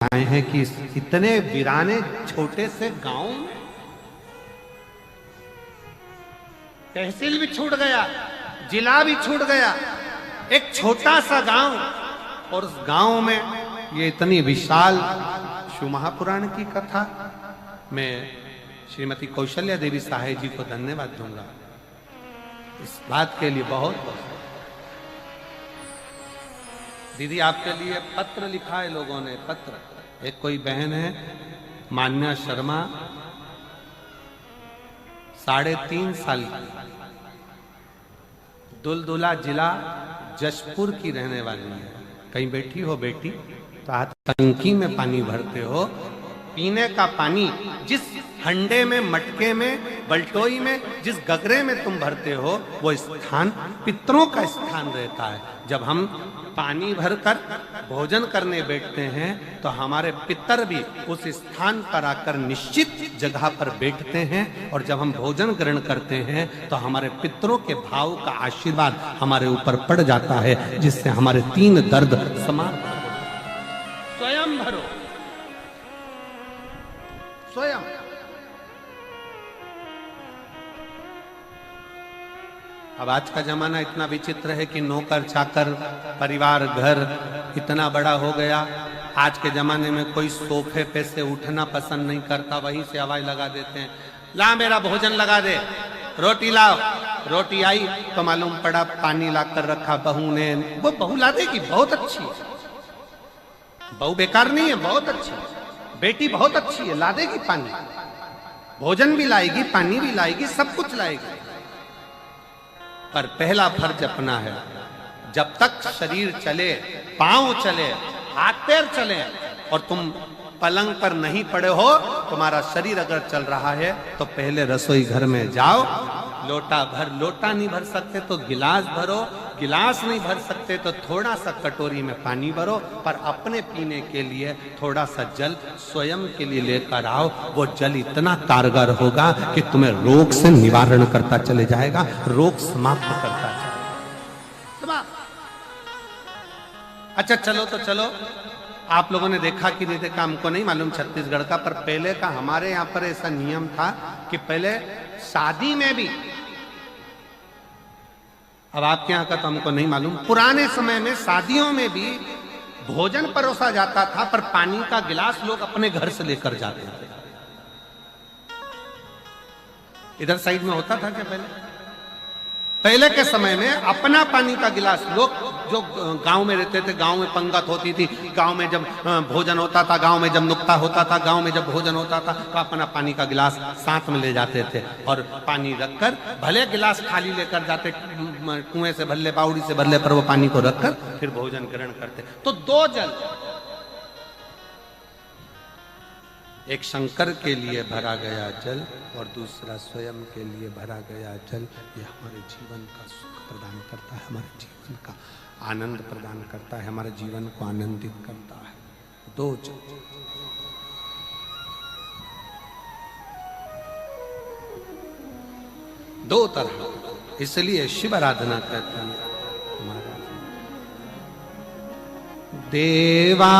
आए हैं कि इतने वीराने छोटे से गांव में तहसील भी छूट गया, जिला भी छूट गया, एक छोटा सा गांव, और उस गांव में ये इतनी विशाल शिव महापुराण की कथा। मैं श्रीमती कौशल्या देवी सहाय जी को धन्यवाद दूंगा इस बात के लिए, बहुत बहुत। दीदी आपके लिए पत्र लिखा है लोगों ने, पत्र। एक कोई बहन है मान्या शर्मा, 3.5 साल की, दुलदुला जिला जशपुर की रहने वाली है। कहीं बैठी हो बेटी तो हाथ टंकी में पानी भरते हो, पीने का पानी जिस हंडे में, मटके में, बल्टोई में, जिस गगरे में तुम भरते हो, वो स्थान पितरों का स्थान रहता है। जब हम पानी भरकर भोजन करने बैठते हैं तो हमारे पितर भी उस स्थान पर आकर निश्चित जगह पर बैठते हैं, और जब हम भोजन ग्रहण करते हैं तो हमारे पितरों के भाव का आशीर्वाद हमारे ऊपर पड़ जाता है, जिससे हमारे 3 दर्द समाप्त हो। स्वयं भरो, स्वयं। अब आज का जमाना इतना विचित्र है कि नौकर चाकर, परिवार, घर इतना बड़ा हो गया। आज के जमाने में कोई सोफे पे से उठना पसंद नहीं करता, वहीं से आवाज लगा देते हैं, ला मेरा भोजन लगा दे, रोटी लाओ। रोटी आई तो मालूम पड़ा पानी लाकर रखा बहू ने। वो बहू ला देगी, बहुत अच्छी है, बहू बेकार नहीं है, बहुत अच्छी है, बेटी बहुत अच्छी है, ला देगी पानी, भोजन भी लाएगी, पानी भी लाएगी, सब कुछ लाएगी। पर पहला फर्ज अपना है, जब तक शरीर चले, पांव चले, हाथ पैर चले, और तुम पलंग पर नहीं पड़े हो, तुम्हारा शरीर अगर चल रहा है तो पहले रसोई घर में जाओ, लोटा भर, लोटा नहीं भर सकते तो गिलास भरो, गिलास नहीं भर सकते तो थोड़ा सा कटोरी में पानी भरो, पर अपने पीने के लिए थोड़ा सा जल स्वयं के लिए लेकर आओ। वो जल इतना कारगर होगा कि तुम्हें रोग से निवारण करता चले जाएगा, रोग समाप्त करता चलेगा। अच्छा चलो तो चलो, आप लोगों ने देखा कि नहीं देखा हमको नहीं मालूम छत्तीसगढ़ का, पर पहले का हमारे यहाँ पर ऐसा नियम था कि पहले शादी में भी, अब आपके यहाँ का तो हमको नहीं मालूम, पुराने समय में शादियों में भी भोजन परोसा जाता था, पर पानी का गिलास लोग अपने घर से लेकर जाते थे। इधर साइड में होता था क्या पहले के समय में अपना पानी का गिलास लोग, जो गांव में रहते थे, गांव में पंगत होती थी, गांव में जब भोजन होता था, गांव में जब नुक्ता होता था, गांव में जब भोजन होता था, तो अपना पानी का गिलास साथ में ले जाते थे, और पानी रखकर, भले गिलास खाली लेकर जाते, कुएं से भरले, बावड़ी से भरले, पर वो पानी को रखकर फिर भोजन ग्रहण करते। तो 2 जल, एक शंकर के लिए भरा गया जल और दूसरा स्वयं के लिए भरा गया जल, ये हमारे जीवन का सुख प्रदान करता है, हमारे जीवन का आनंद प्रदान करता है, हमारे जीवन को आनंदित करता है। 2 जल, दो तरह, इसलिए शिव आराधना कहते हैं। देवा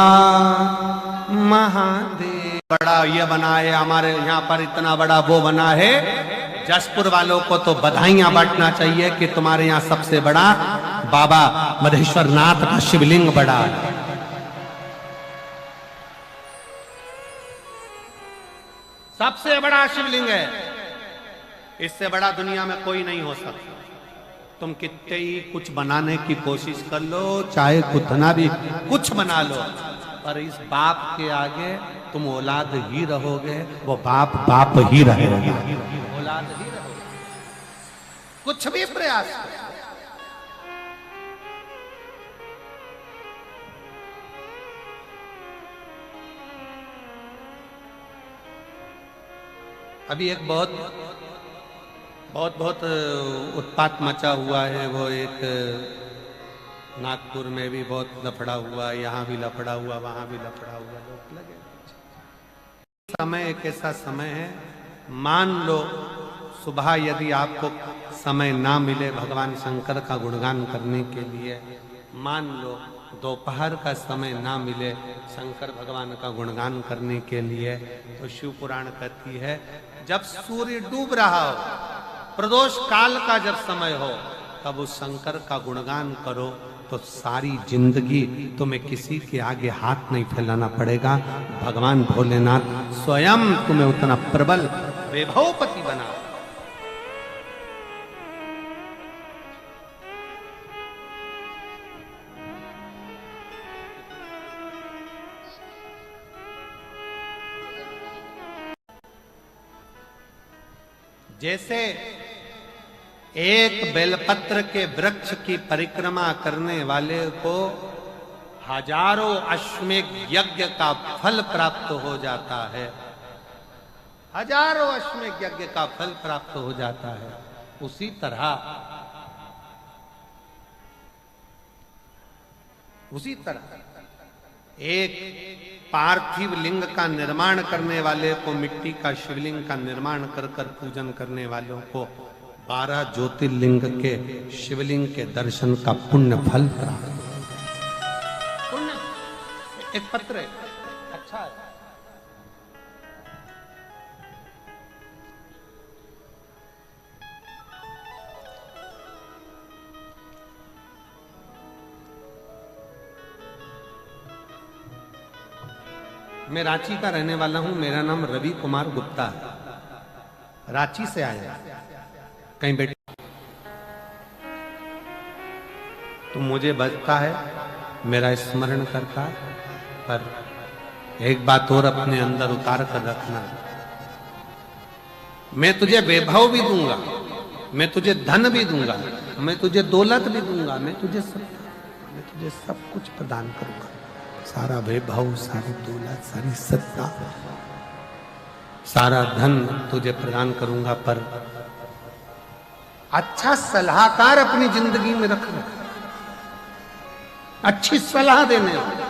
महादेव बड़ा ये बना है, हमारे यहाँ पर इतना बड़ा वो बना है। जशपुर वालों को तो बधाइयां बांटना चाहिए कि तुम्हारे यहाँ सबसे बड़ा बाबा मधेश्वर नाथ का शिवलिंग बड़ा है। सबसे बड़ा शिवलिंग है, इससे बड़ा दुनिया में कोई नहीं हो सकता। तुम कितने ही कुछ बनाने की कोशिश कर लो, चाहे कितना भी कुछ बना लो, पर इस बाप के आगे तुम औलाद ही रहोगे, वो बाप बाप ही रहेगा, औलाद ही रहोगे, कुछ भी प्रयास करो। अभी एक बहुत उत्पात मचा हुआ है, वो एक नागपुर में भी बहुत लफड़ा हुआ, यहाँ भी लफड़ा हुआ, वहां भी लफड़ा हुआ, लोग लगे। समय एक ऐसा समय है, मान लो सुबह यदि आपको समय ना मिले भगवान शंकर का गुणगान करने के लिए, मान लो दोपहर का समय ना मिले शंकर भगवान का गुणगान करने के लिए, तो शिव पुराण कहती है जब सूर्य डूब रहा हो, प्रदोष काल का जब समय हो, तब उस शंकर का गुणगान करो तो सारी जिंदगी तुम्हें किसी के आगे हाथ नहीं फैलाना पड़ेगा। भगवान भोलेनाथ स्वयं तुम्हें उतना प्रबल वैभवपति बना। जैसे एक बेलपत्र के वृक्ष की परिक्रमा करने वाले को हजारों अश्वमेध यज्ञ का फल प्राप्त हो जाता है, हजारों अश्वमेध यज्ञ का फल प्राप्त हो जाता है, उसी तरह एक पार्थिव लिंग का निर्माण करने वाले को, मिट्टी का शिवलिंग का निर्माण कर कर पूजन करने वालों को 12 ज्योतिर्लिंग के शिवलिंग के दर्शन का पुण्य फल प्राप्त। पुण्य एक पत्र है, अच्छा है। मैं रांची का रहने वाला हूं, मेरा नाम रवि कुमार गुप्ता है, रांची से आया। कहीं बैठे तो मुझे बजता है, मेरा स्मरण करता है, पर एक बात और अपने अंदर उतार कर रखना, मैं तुझे वैभव भी दूंगा, मैं तुझे धन भी दूंगा, मैं तुझे दौलत भी दूंगा, मैं तुझे सब कुछ प्रदान करूंगा, सारा वैभव, सारी दौलत, सारी सत्ता, सारा धन तुझे प्रदान करूंगा, पर अच्छा सलाहकार अपनी जिंदगी में रखना, अच्छी सलाह देने वाला।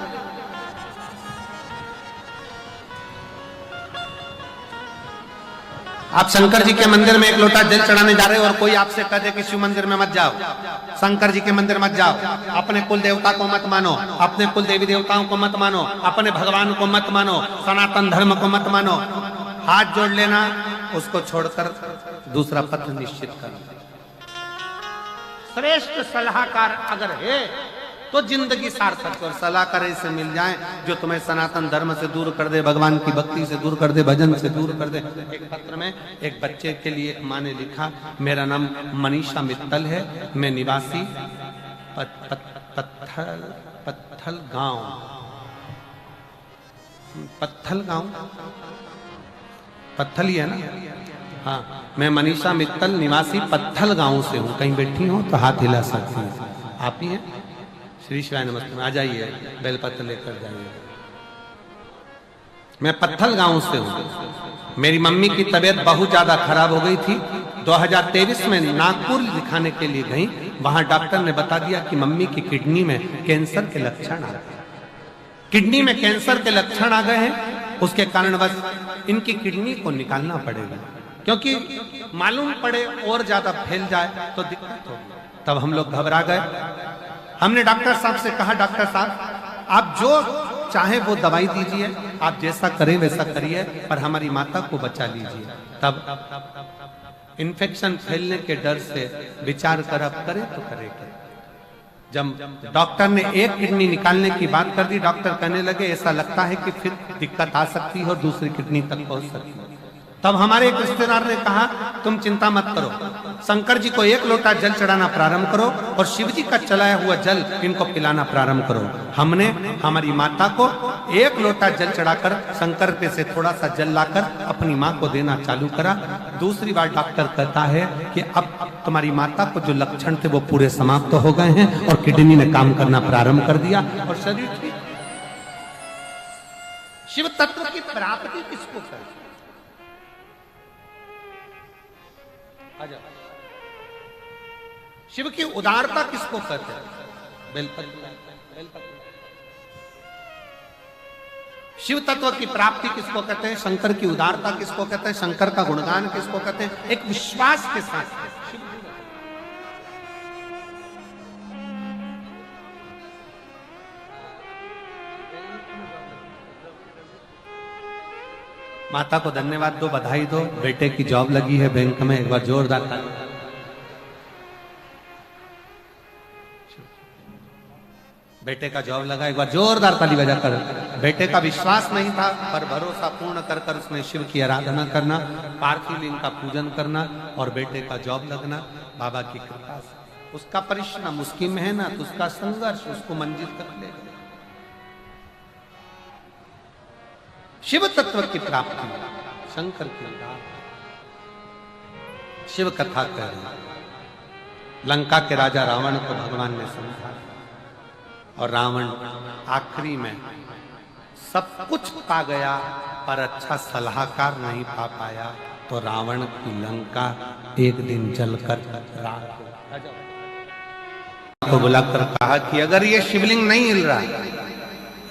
आप शंकर जी के मंदिर में एक लोटा जल चढ़ाने जा रहे हो और कोई आपसे कह दे कि शिव मंदिर में मत जाओ, शंकर जी के मंदिर मत जाओ, अपने कुल देवता को मत मानो, अपने कुल देवी देवताओं को मत मानो, अपने भगवान को मत मानो, सनातन धर्म को मत मानो, हाथ जोड़ लेना, उसको छोड़कर दूसरा पथ निश्चित करना। श्रेष्ठ सलाहकार अगर है तो जिंदगी सार्थक, और सलाहकार ऐसे मिल जाए जो तुम्हें सनातन धर्म से दूर कर दे, भगवान की भक्ति से दूर कर दे, भजन से दूर कर दे। एक पत्र में एक बच्चे के लिए एक माँ ने लिखा, मेरा नाम मनीषा मित्तल है, मैं निवासी पत्थल गांव, पत्थल ही है ना, हाँ, मैं मनीषा मित्तल निवासी पत्थल गांव से हूँ। कहीं बैठी हो तो हाथ हिला सकती हैं, आप ही हैं? श्री शिवाय नमस्ते में आ जाइए, बेलपत्र लेकर जाइए। मैं पत्थल गांव से हूं। मेरी मम्मी की तबीयत बहुत ज्यादा खराब हो गई थी। 2023 में नागपुर दिखाने के लिए गई, वहां डॉक्टर ने बता दिया कि मम्मी की किडनी में कैंसर के लक्षण आ गए, किडनी में कैंसर के लक्षण आ गए हैं, उसके कारण बस इनकी किडनी को निकालना पड़ेगा, क्योंकि मालूम पड़े और ज्यादा फैल जाए तो दिक्कत होगी। तब हम लोग घबरा गए। हमने डॉक्टर साहब से कहा, डॉक्टर साहब आप जो चाहे वो दवाई दीजिए, आप जैसा करें वैसा करिए, पर हमारी माता को बचा लीजिए। तब इन्फेक्शन फैलने के डर से विचार कर अब करे तो करे क्या। जब डॉक्टर ने एक किडनी निकालने की बात कर दी, डॉक्टर कहने लगे ऐसा लगता है कि फिर दिक्कत आ सकती है और दूसरी किडनी तक पहुंच सकती है। तब हमारे एक रिश्तेदार ने कहा, तुम चिंता मत करो, शंकर जी को एक लोटा जल चढ़ाना प्रारंभ करो और शिव जी का चलाया हुआ जल इनको पिलाना प्रारंभ करो। हमने हमारी माता को एक लोटा जल चढ़ाकर शंकर पे से थोड़ा सा जल लाकर अपनी माँ को देना चालू करा। दूसरी बार डॉक्टर कहता है कि अब तुम्हारी माता को जो लक्षण थे वो पूरे समाप्त हो गए हैं और किडनी ने काम करना प्रारंभ कर दिया और शरीर ठीक। शिव तत्व की प्राप्ति किसको करती? शिव की उदारता किसको कहते हैं? बेलपत्र। शिव तत्व की प्राप्ति किसको कहते हैं? शंकर की उदारता किसको कहते हैं? शंकर का गुणगान किसको कहते हैं? एक विश्वास के साथ माता को धन्यवाद दो, बधाई दो, बेटे की जॉब लगी है बैंक में, एक बार जोरदार ताली। बेटे का जॉब लगा, एक बार जोरदार ताली बजाकर। बेटे का विश्वास नहीं था पर भरोसा पूर्ण कर कर उसने शिव की आराधना करना, पार्थिव लिंग का पूजन करना और बेटे का जॉब लगना बाबा की कृपा से। उसका परिश्रम, उसकी मेहनत, उसका संघर्ष उसको मंजिल तक ले गया। शिव तत्व की प्राप्ति, शंकर की शिव कथा कह रही। लंका के राजा रावण को भगवान ने समझा और रावण आखिरी में सब कुछ पा गया पर अच्छा सलाहकार नहीं पा पाया, तो रावण की लंका एक दिन जलकर राख हो गई। को बुलाकर कहा कि अगर ये शिवलिंग नहीं हिल रहा,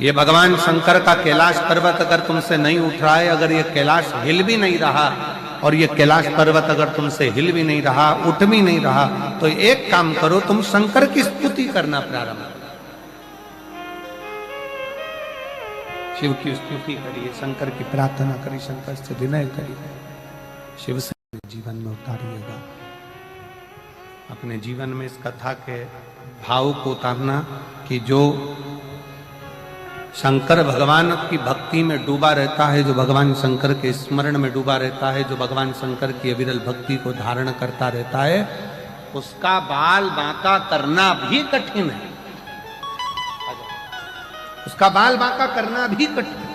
ये भगवान शंकर का कैलाश पर्वत अगर तुमसे नहीं उठ रहा है, अगर ये कैलाश हिल भी नहीं रहा और ये कैलाश पर्वत अगर तुमसे हिल भी नहीं रहा, उठ भी नहीं रहा, तो एक काम करो, तुम शंकर की स्तुति करना प्रारंभ करो। शिव की स्तुति करिए, शंकर की प्रार्थना करिए, शंकर से विनय करिए, शिव से जीवन में उतारिएगा। अपने जीवन में इस कथा के भाव को उतारना कि जो शंकर भगवान की भक्ति में डूबा रहता है, जो भगवान शंकर के स्मरण में डूबा रहता है, जो भगवान शंकर की अविरल भक्ति को धारण करता रहता है, उसका बाल बांका करना भी कठिन है। उसका बाल बांका करना भी कठिन।